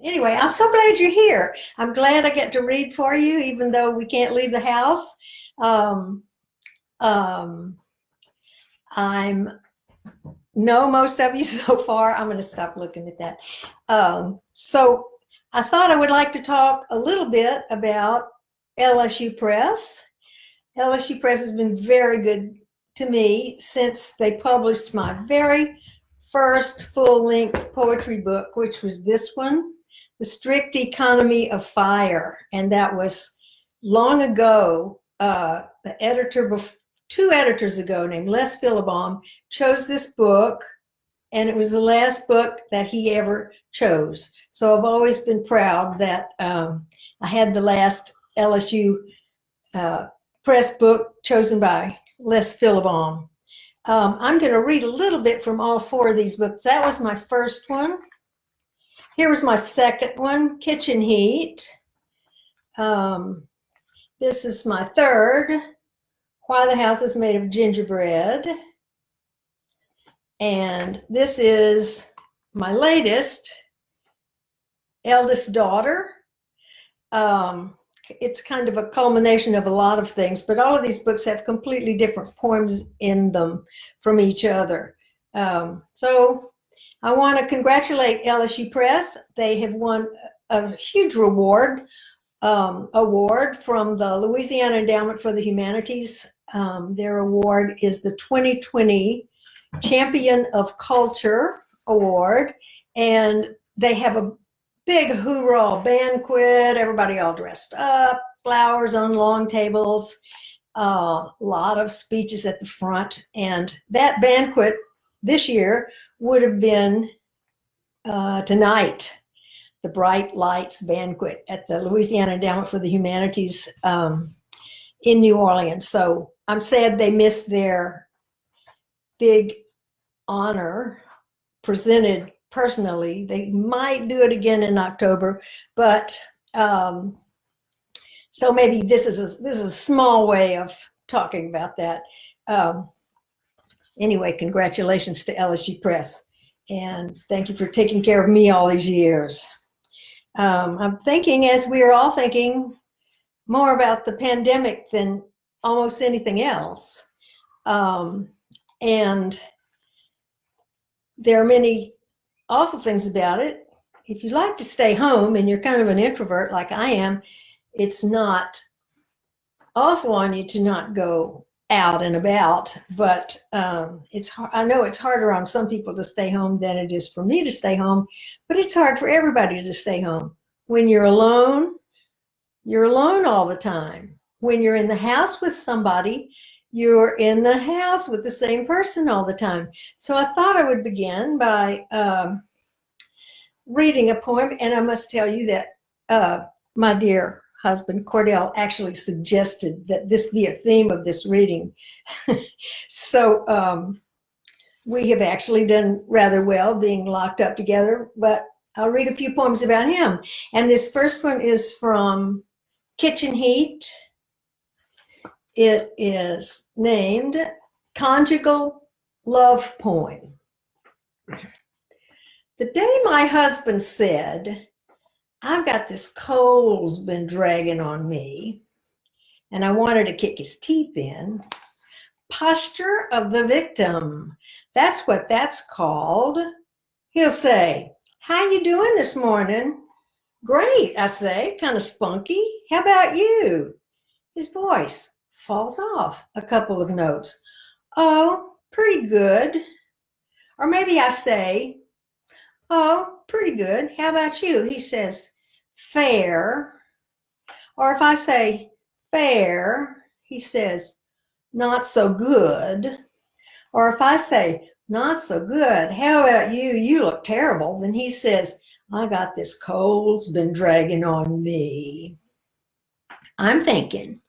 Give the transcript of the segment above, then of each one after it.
Anyway, I'm so glad you're here. I'm glad I get to read for you, even though we can't leave the house. Um, um, I'm know most of you so far. I'm going to stop looking at that. So I thought I would like to talk a little bit about LSU Press. LSU Press has been very good to me since they published my very first full-length poetry book, which was this one, The Strict Economy of Fire. And that was long ago. The editor, two editors ago, named Les Philibom, chose this book, and it was the last book that he ever chose. So I've always been proud that I had the last LSU Press book chosen by Les Philibom. I'm going to read a little bit from all four of these books. That was my first one. Here was my second one, Kitchen Heat. This is my third, Why the House is Made of Gingerbread. And this is my latest, Eldest Daughter. It's kind of a culmination of a lot of things, but all of these books have completely different poems in them from each other. So I want to congratulate LSU Press. They have won a huge award from the Louisiana Endowment for the Humanities. Their award is the 2020 Champion of Culture Award, and they have a big hoorah banquet, everybody all dressed up, flowers on long tables, a lot of speeches at the front. And that banquet this year would have been tonight, the Bright Lights Banquet at the Louisiana Endowment for the Humanities in New Orleans. So I'm sad they missed their big honor presented personally. They might do it again in October, but so maybe this is a small way of talking about that. Anyway, congratulations to LSU Press, and thank you for taking care of me all these years. I'm thinking, as we are all thinking, more about the pandemic than almost anything else, and there are many awful things about it. If you like to stay home and you're kind of an introvert like I am, it's not awful on you to not go out and about, but I know it's harder on some people to stay home than it is for me to stay home, but it's hard for everybody to stay home. When you're alone all the time. When you're in the house with somebody, you're in the house with the same person all the time. So I thought I would begin by reading a poem, and I must tell you that my dear husband, Cordell, actually suggested that this be a theme of this reading. So we have actually done rather well being locked up together, but I'll read a few poems about him. And this first one is from Kitchen Heat. It is named Conjugal Love Poem. The day my husband said, "I've got this cold's been dragging on me," and I wanted to kick his teeth in. Posture of the victim. That's what that's called. He'll say, "How you doing this morning?" "Great," I say, kind of spunky. "How about you?" His voice falls off a couple of notes. "Oh, pretty good." Or maybe I say, "Oh, pretty good. How about you?" He says, "Fair." Or if I say, "Fair," he says, "Not so good." Or if I say, "Not so good. How about you? You look terrible." Then he says, "I got this cold's been dragging on me." I'm thinking,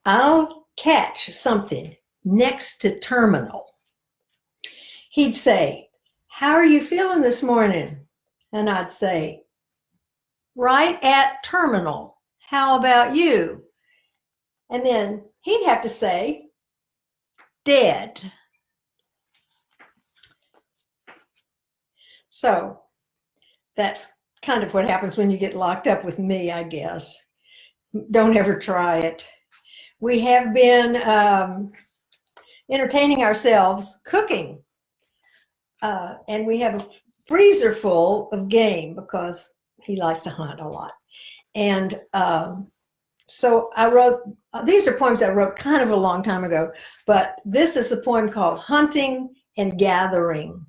I'll catch something next to terminal. He'd say, "How are you feeling this morning?" And I'd say, "Right at terminal. How about you?" And then he'd have to say, "Dead." So that's kind of what happens when you get locked up with me, I guess. Don't ever try it. We have been entertaining ourselves cooking. And we have a freezer full of game because he likes to hunt a lot. And so I wrote, these are poems I wrote kind of a long time ago, but this is a poem called Hunting and Gathering.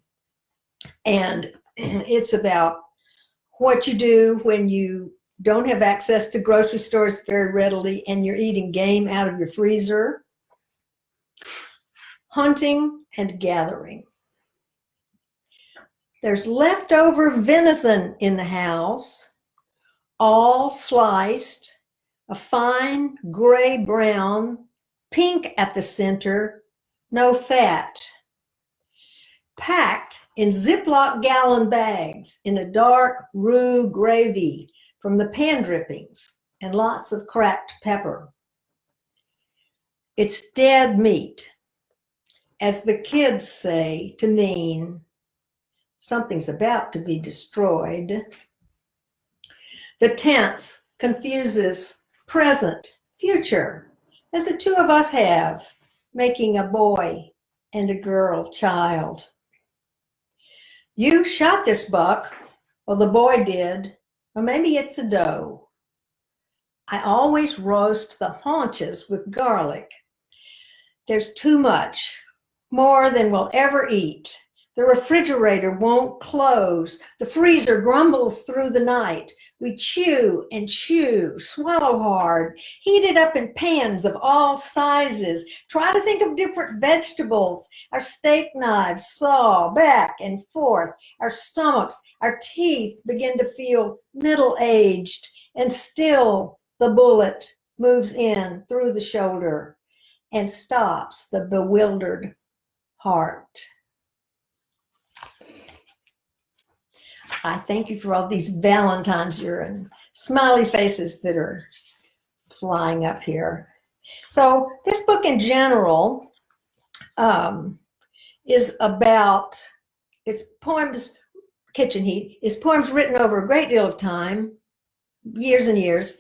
And it's about what you do when you don't have access to grocery stores very readily and you're eating game out of your freezer. Hunting and gathering. There's leftover venison in the house, all sliced, a fine gray-brown, pink at the center, no fat. Packed in Ziploc gallon bags in a dark roux gravy from the pan drippings and lots of cracked pepper. It's dead meat, as the kids say, to mean something's about to be destroyed. The tense confuses present, future, as the two of us have, making a boy and a girl child. You shot this buck, or the boy did, or maybe it's a doe. I always roast the haunches with garlic. There's too much, more than we'll ever eat. The refrigerator won't close. The freezer grumbles through the night. We chew and chew, swallow hard, heat it up in pans of all sizes. Try to think of different vegetables. Our steak knives saw back and forth. Our stomachs, our teeth begin to feel middle-aged, and still the bullet moves in through the shoulder and stops the bewildered heart. I thank you for all these Valentine's and smiley faces that are flying up here. So this book in general is about, it's poems, Kitchen Heat, is poems written over a great deal of time, years and years,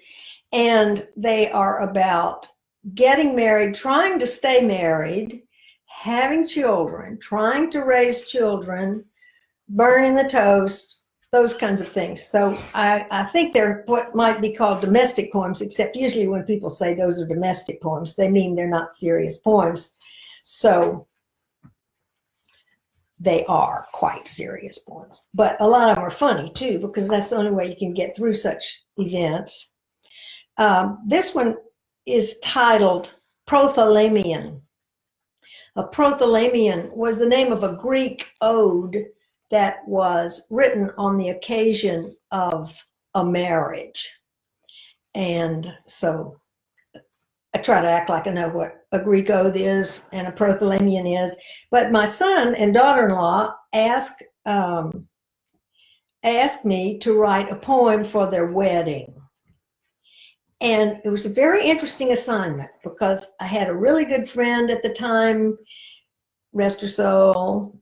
and they are about getting married, trying to stay married, having children, trying to raise children, burning the toast, those kinds of things. So I think they're what might be called domestic poems, except usually when people say those are domestic poems, they mean they're not serious poems. So they are quite serious poems. But a lot of them are funny too, because that's the only way you can get through such events. This one is titled Prophylamine. A Prophylamine was the name of a Greek ode that was written on the occasion of a marriage. And so I try to act like I know what a Greek oath is and a Prophylamine is. But my son and daughter-in-law asked me to write a poem for their wedding. And it was a very interesting assignment because I had a really good friend at the time, rest her soul.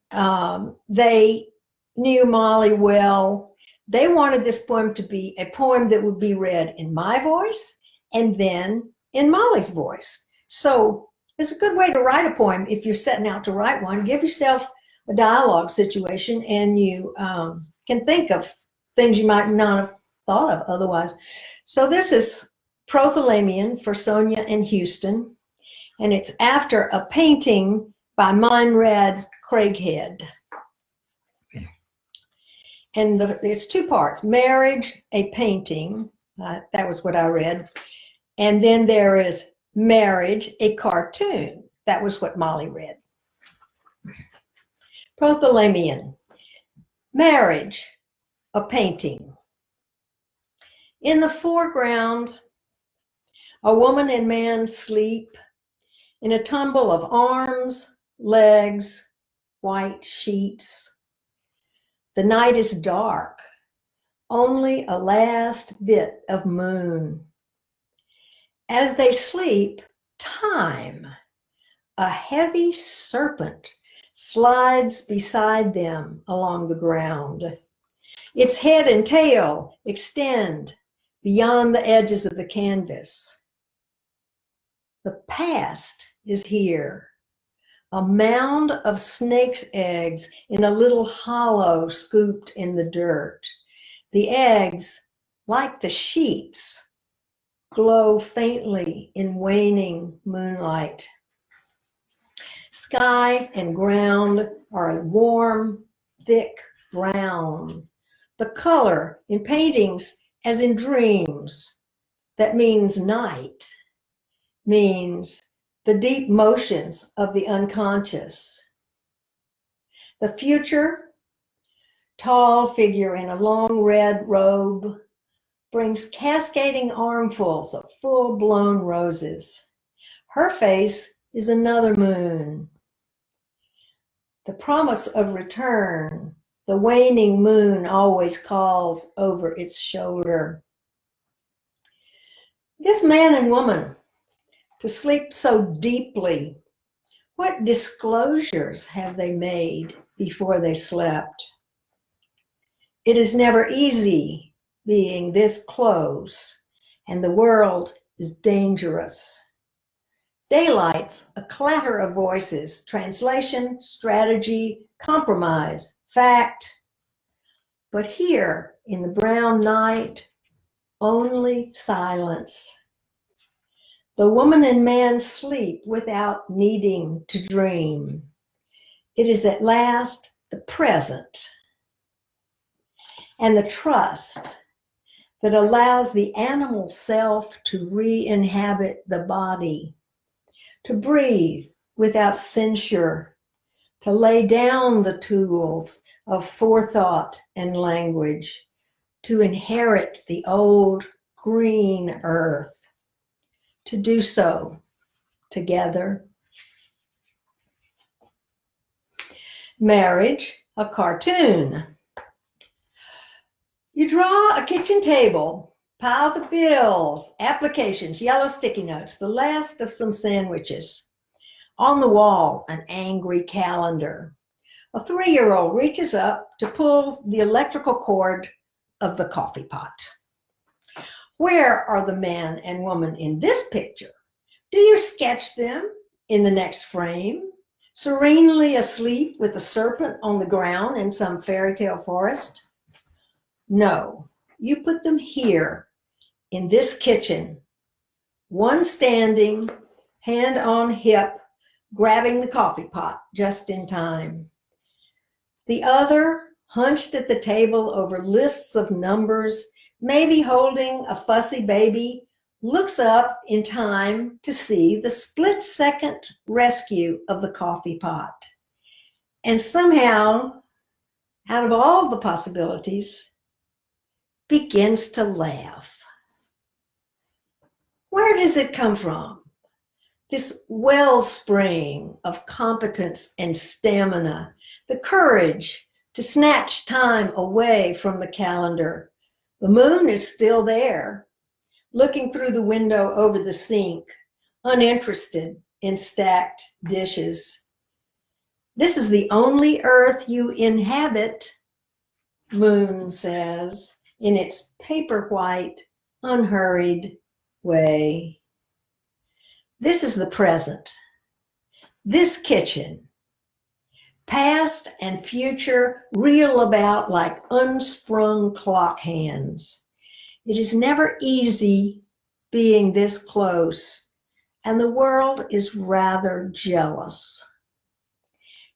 They knew Molly well. They wanted this poem to be a poem that would be read in my voice and then in Molly's voice. So it's a good way to write a poem if you're setting out to write one. Give yourself a dialogue situation and you can think of things you might not have thought of otherwise. So this is Prophylamine for Sonia and Houston, and it's after a painting by Meinrad Craighead. And it's two parts, marriage, a painting, that was what I read. And then there is marriage, a cartoon. That was what Molly read. Prophylamine, marriage, a painting. In the foreground, a woman and man sleep in a tumble of arms, legs, white sheets. The night is dark, only a last bit of moon. As they sleep, time, a heavy serpent, slides beside them along the ground. Its head and tail extend beyond the edges of the canvas. The past is here, a mound of snake's eggs in a little hollow scooped in the dirt. The eggs, like the sheets, glow faintly in waning moonlight. Sky and ground are a warm, thick brown. The color in paintings as in dreams, that means night, means the deep motions of the unconscious. The future, tall figure in a long red robe, brings cascading armfuls of full-blown roses. Her face is another moon. The promise of return, the waning moon always calls over its shoulder. This man and woman, to sleep so deeply, what disclosures have they made before they slept? It is never easy being this close, and the world is dangerous. Daylight's a clatter of voices, translation, strategy, compromise, fact. But here in the brown night, only silence. The woman and man sleep without needing to dream. It is at last the present and the trust that allows the animal self to re-inhabit the body, to breathe without censure, to lay down the tools of forethought and language, to inherit the old green earth, to do so together. Marriage, a cartoon. You draw a kitchen table, piles of bills, applications, yellow sticky notes, the last of some sandwiches. On the wall, an angry calendar. A 3-year-old reaches up to pull the electrical cord of the coffee pot. Where are the man and woman in this picture? Do you sketch them in the next frame, serenely asleep with a serpent on the ground in some fairy tale forest? No, you put them here in this kitchen, one standing, hand on hip, grabbing the coffee pot just in time. The other, hunched at the table over lists of numbers, maybe holding a fussy baby, looks up in time to see the split-second rescue of the coffee pot. And somehow, out of all the possibilities, begins to laugh. Where does it come from? This wellspring of competence and stamina, the courage to snatch time away from the calendar. The moon is still there, looking through the window over the sink, uninterested in stacked dishes. This is the only earth you inhabit, Moon says, in its paper white, unhurried way. This is the present, this kitchen. Past and future reel about like unsprung clock hands. It is never easy being this close, and the world is rather jealous.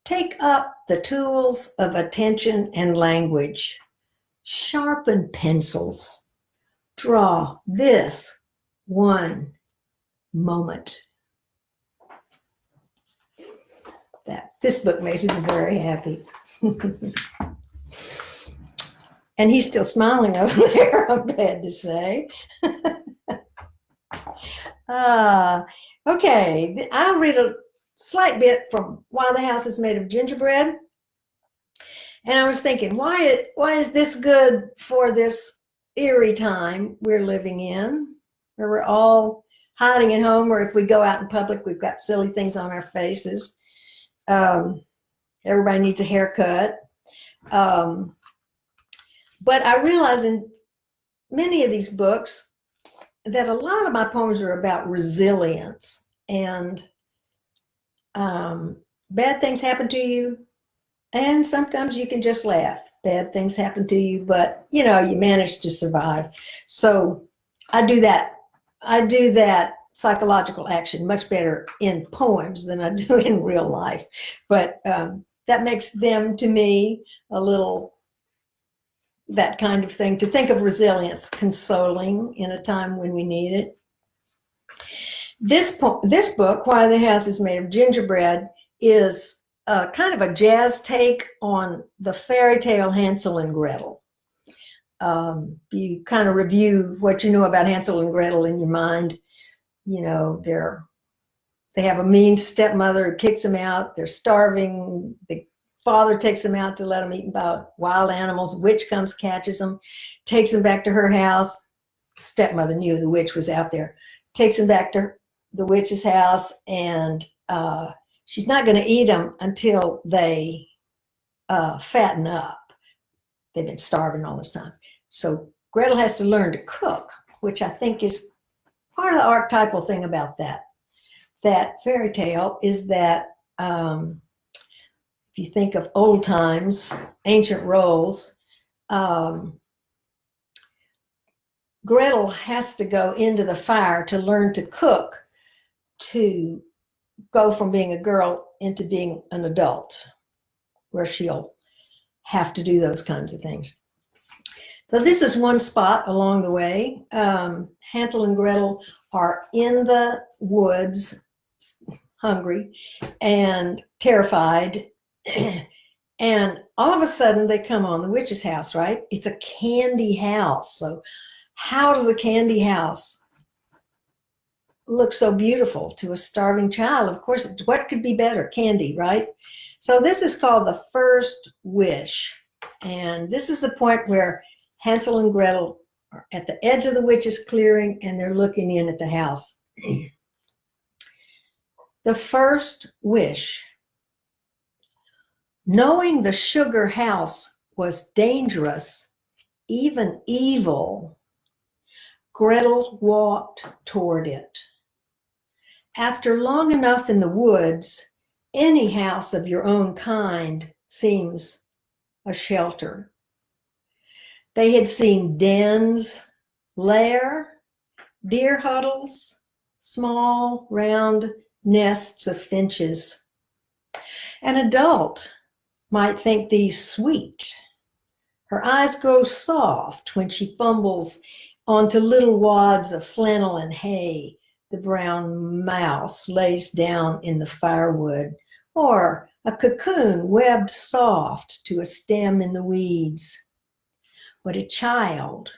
Take up the tools of attention and language. Sharpen pencils. Draw this one moment. This book makes me very happy. And he's still smiling over there, I'm glad to say. Okay, I'll read a slight bit from Why the House is Made of Gingerbread. And I was thinking, why is this good for this eerie time we're living in, where we're all hiding at home, or if we go out in public, we've got silly things on our faces. Everybody needs a haircut. But I realize in many of these books that a lot of my poems are about resilience, and bad things happen to you, and sometimes you can just laugh. Bad things happen to you, but you manage to survive. So I do that psychological action much better in poems than I do in real life. But that makes them, to me, a little, that kind of thing, to think of resilience, consoling in a time when we need it. This book, Why the House is Made of Gingerbread, is kind of a jazz take on the fairy tale Hansel and Gretel. You kind of review what you know about Hansel and Gretel in your mind. They have a mean stepmother who kicks them out. They're starving. The father takes them out to let them eat by wild animals. Witch comes, catches them, takes them back to her house. Stepmother knew the witch was out there. Takes them back to the witch's house, and she's not going to eat them until they fatten up. They've been starving all this time. So Gretel has to learn to cook, which I think is part of the archetypal thing about that fairy tale, is that if you think of old times, ancient roles, Gretel has to go into the fire to learn to cook, to go from being a girl into being an adult, where she'll have to do those kinds of things. So this is one spot along the way. Hansel and Gretel are in the woods, hungry and terrified. And all of a sudden they come on the witch's house, right? It's a candy house. So how does a candy house look so beautiful to a starving child? Of course, what could be better? Candy, right? So this is called the first wish. And this is the point where Hansel and Gretel are at the edge of the witch's clearing, and they're looking in at the house. The first wish. Knowing the sugar house was dangerous, even evil, Gretel walked toward it. After long enough in the woods, any house of your own kind seems a shelter. They had seen dens, lair, deer huddles, small, round nests of finches. An adult might think these sweet. Her eyes grow soft when she fumbles onto little wads of flannel and hay the brown mouse lays down in the firewood, or a cocoon webbed soft to a stem in the weeds. But a child,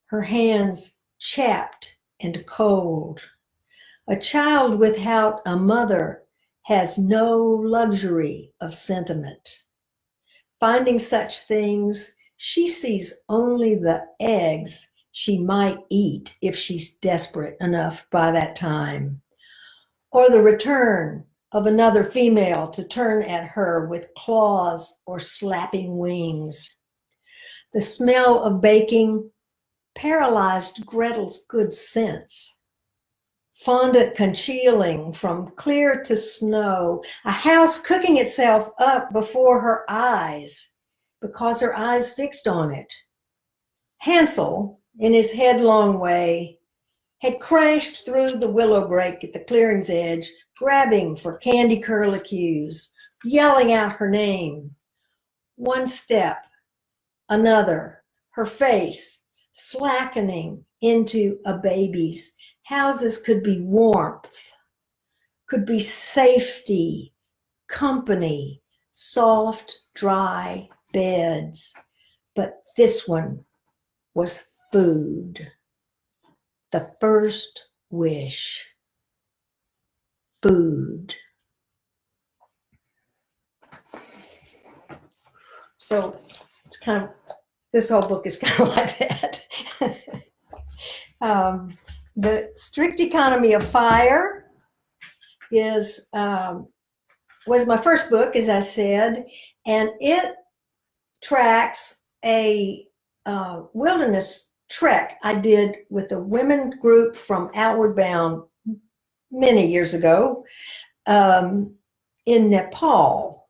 her hands chapped and cold, a child without a mother has no luxury of sentiment. Finding such things, she sees only the eggs she might eat if she's desperate enough by that time, or the return of another female to turn at her with claws or slapping wings. The smell of baking paralyzed Gretel's good sense. Fondant congealing from clear to snow, a house cooking itself up before her eyes because her eyes fixed on it. Hansel, in his headlong way, had crashed through the willow brake at the clearing's edge, grabbing for candy curlicues, yelling out her name. One step, another, her face slackening into a baby's. Houses could be warmth, could be safety, company, soft, dry beds. But this one was food. The first wish, food. So it's kind of, this whole book is kind of like that. The Strict Economy of Fire was my first book, as I said, and it tracks a wilderness trek I did with a women group from Outward Bound many years ago in Nepal.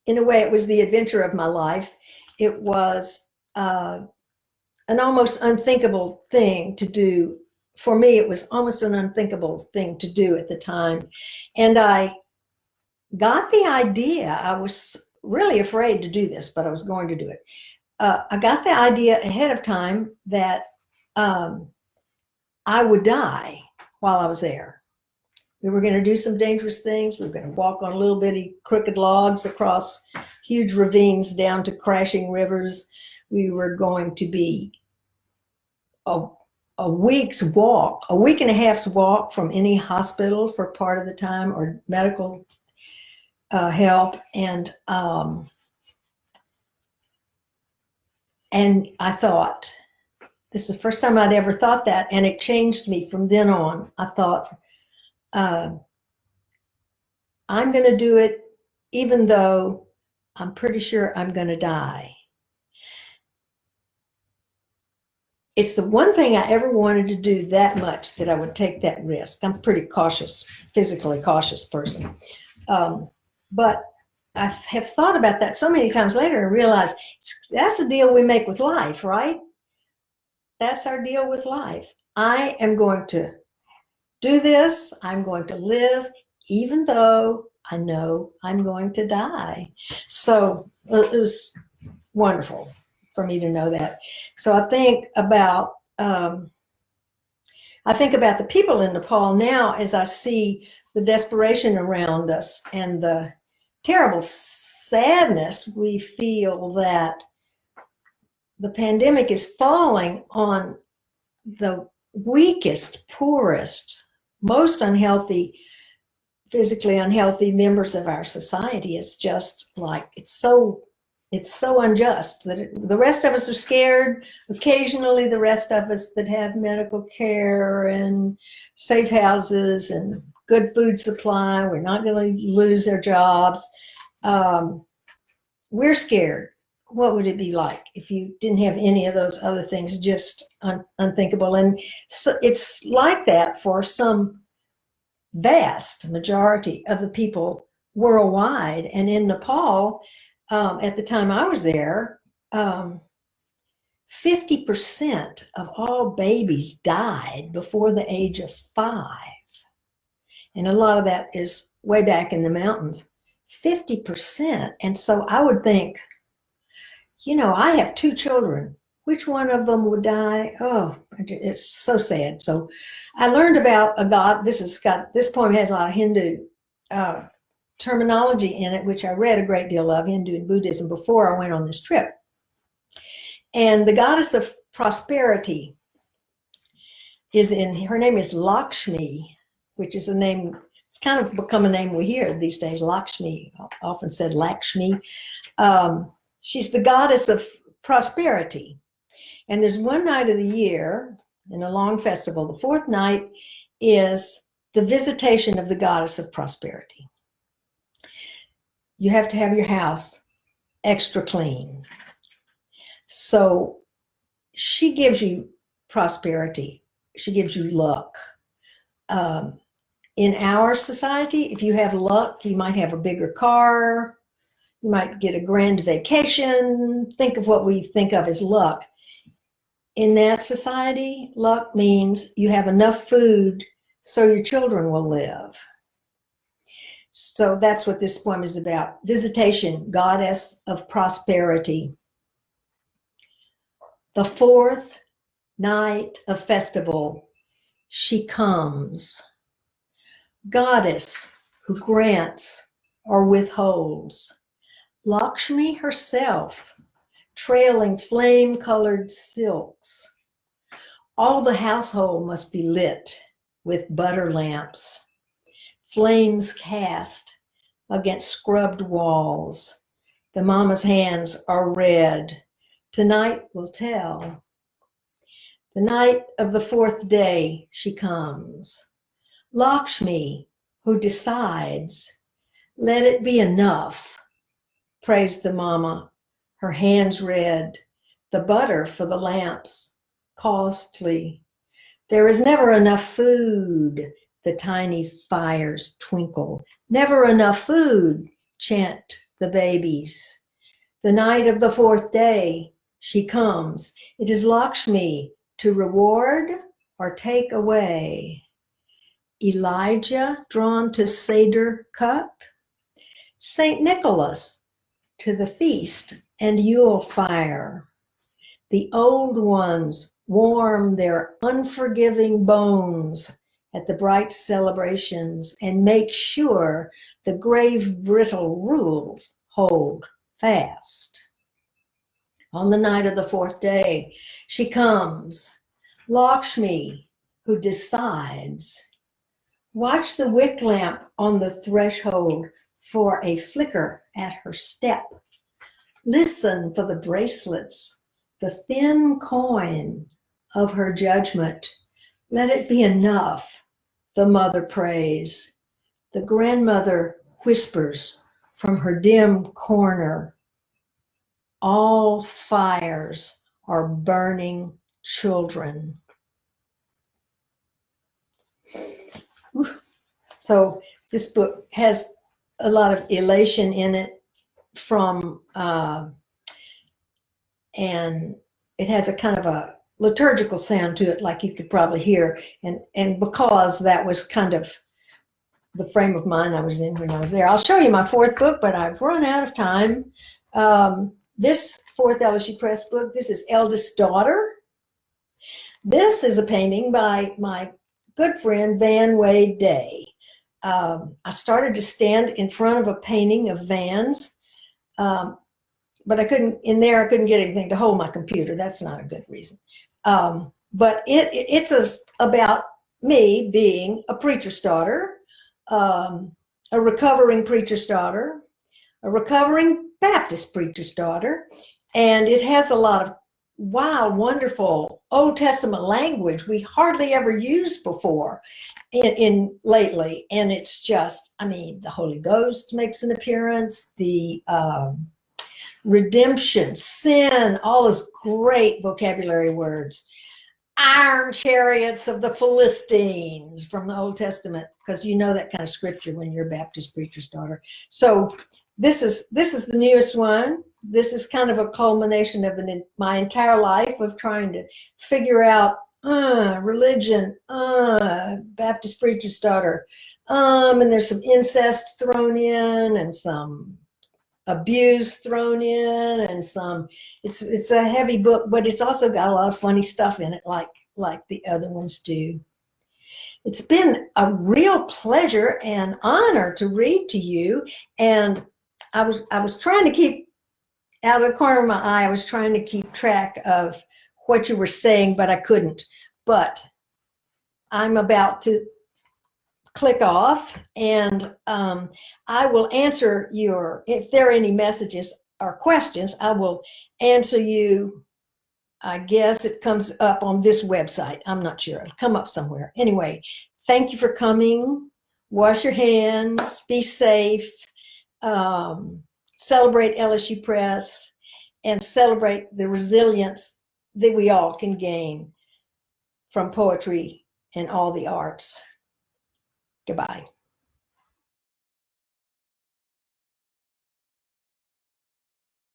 In a way, it was the adventure of my life. It was an almost unthinkable thing to do. For me, it was almost an unthinkable thing to do at the time. And I got the idea. I was really afraid to do this, but I was going to do it. I got the idea ahead of time that I would die while I was there. We were going to do some dangerous things. We were going to walk on little bitty crooked logs across huge ravines down to crashing rivers. We were going to be a week's walk, a week and a half's walk from any hospital for part of the time or medical help. And I thought, this is the first time I'd ever thought that, and it changed me from then on. I thought, I'm going to do it even though I'm pretty sure I'm going to die. It's the one thing I ever wanted to do that much that I would take that risk. I'm a pretty cautious, physically cautious person. But I have thought about that so many times later and realized that's the deal we make with life, right? That's our deal with life. I am going to do this. I'm going to live, even though I know I'm going to die. So it was wonderful for me to know that. So I think about the people in Nepal now as I see the desperation around us and the terrible sadness we feel that the pandemic is falling on the weakest, poorest, most unhealthy, physically unhealthy members of our society. Is just like, it's so unjust that the rest of us are scared. Occasionally the rest of us that have medical care and safe houses and good food supply, we're not going to lose our jobs. We're scared. What would it be like if you didn't have any of those other things? Just unthinkable. And so it's like that for some vast majority of the people worldwide. And in Nepal, at the time I was there, 50% of all babies died before the age of 5. And a lot of that is way back in the mountains, 50%. And so I would think, I have 2 children. Which one of them would die? Oh, it's so sad. So I learned about a god. This poem has a lot of Hindu terminology in it, which I read a great deal of, Hindu and Buddhism, before I went on this trip. And the goddess of prosperity her name is Lakshmi, which is a name, it's kind of become a name we hear these days, Lakshmi, often said Lakshmi. She's the goddess of prosperity. And there's one night of the year in a long festival, the 4th night is the visitation of the goddess of prosperity. You have to have your house extra clean. So she gives you prosperity. She gives you luck. In our society, if you have luck, you might have a bigger car. You might get a grand vacation. Think of what we think of as luck. In that society, luck means you have enough food so your children will live. So that's what this poem is about. Visitation, goddess of prosperity. The 4th night of festival, she comes. Goddess who grants or withholds. Lakshmi herself, trailing flame-colored silks. All the household must be lit with butter lamps, flames cast against scrubbed walls. The mama's hands are red. Tonight will tell. The night of the 4th day she comes. Lakshmi, who decides, let it be enough, prays the mama, her hands red, the butter for the lamps, costly. There is never enough food, the tiny fires twinkle. Never enough food, chant the babies. The night of the fourth day, she comes. It is Lakshmi to reward or take away. Elijah drawn to Seder cup. St. Nicholas to the feast and Yule fire. The old ones warm their unforgiving bones at the bright celebrations and make sure the grave brittle rules hold fast. On the night of the fourth day, she comes, Lakshmi, who decides. Watch the wick lamp on the threshold for a flicker at her step. Listen for the bracelets, the thin coin of her judgment. Let it be enough, the mother prays. The grandmother whispers from her dim corner. All fires are burning children. So this book has a lot of elation in it from, and it has a kind of a liturgical sound to it, like you could probably hear. And because that was kind of the frame of mind I was in when I was there. I'll show you my fourth book, but I've run out of time. This fourth LSU Press book, this is Eldest Daughter. This is a painting by my good friend Van Wade Day. I started to stand in front of a painting of Van's, but I couldn't get anything to hold my computer. That's not a good reason. But it's about me being a preacher's daughter, a recovering preacher's daughter, a recovering Baptist preacher's daughter, and it has a lot of wild, wonderful Old Testament language we hardly ever used before in lately. And it's just, I mean, the Holy Ghost makes an appearance, the redemption, sin, all this great vocabulary words. Iron chariots of the Philistines from the Old Testament, because you know that kind of scripture when you're a Baptist preacher's daughter. So this is the newest one. This is kind of a culmination of my entire life of trying to figure out religion, Baptist preacher's daughter, and there's some incest thrown in and some abuse thrown in and some. It's a heavy book, but it's also got a lot of funny stuff in it, like the other ones do. It's been a real pleasure and honor to read to you, and I was trying to keep out of the corner of my eye. I was trying to keep track of what you were saying, but I couldn't. But I'm about to click off, and I will answer if there are any messages or questions, I will answer you. I guess it comes up on this website. I'm not sure. It'll come up somewhere. Anyway, thank you for coming. Wash your hands. Be safe. Celebrate LSU Press, and celebrate the resilience that we all can gain from poetry and all the arts. Goodbye.